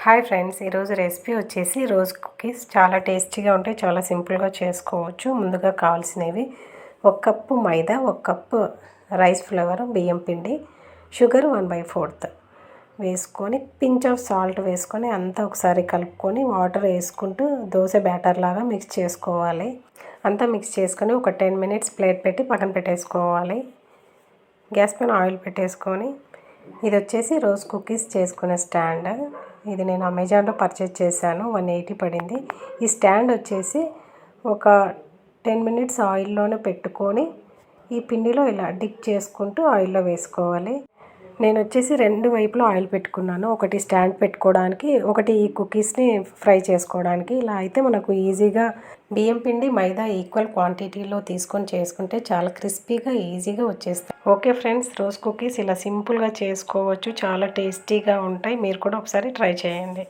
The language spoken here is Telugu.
హాయ్ ఫ్రెండ్స్, ఈరోజు రెసిపీ వచ్చేసి రోజ్ కుకీస్. చాలా టేస్టీగా ఉంటాయి, చాలా సింపుల్గా చేసుకోవచ్చు. ముందుగా కావాల్సినవి 1 కప్పు మైదా, 1 కప్పు రైస్ ఫ్లవర్, బియ్యం పిండి, షుగర్ 1/4 వేసుకొని పించ్ ఆఫ్ సాల్ట్ వేసుకొని అంతా ఒకసారి కలుపుకొని వాటర్ వేసుకుంటూ దోశ బ్యాటర్ లాగా మిక్స్ చేసుకోవాలి. అంతా మిక్స్ చేసుకొని ఒక 10 మినిట్స్ ప్లేట్ పెట్టి పక్కన పెట్టేసుకోవాలి. గ్యాస్ పైన ఆయిల్ పెట్టేసుకొని, ఇది వచ్చేసి రోజ్ కుకీస్ చేసుకునే స్టాండ్. ఇది నేను అమెజాన్లో పర్చేజ్ చేశాను, 180 పడింది. ఈ స్టాండ్ వచ్చేసి ఒక 10 మినిట్స్ ఆయిల్లోనే పెట్టుకొని ఈ పిండిలో ఇలా డిప్ చేసుకుంటూ ఆయిల్లో వేసుకోవాలి. నేను వచ్చేసి 2 వైపులో ఆయిల్ పెట్టుకున్నాను, ఒకటి స్టాండ్ పెట్టుకోవడానికి, ఒకటి ఈ కుకీస్ని ఫ్రై చేసుకోవడానికి. ఇలా అయితే మనకు ఈజీగా బియ్యం పిండి మైదా ఈక్వల్ క్వాంటిటీలో తీసుకొని చేసుకుంటే చాలా క్రిస్పీగా ఈజీగా వచ్చేస్తాయి. ఓకే ఫ్రెండ్స్, రోజ్ కుకీస్ ఇలా సింపుల్గా చేసుకోవచ్చు, చాలా టేస్టీగా ఉంటాయి. మీరు కూడా ఒకసారి ట్రై చేయండి.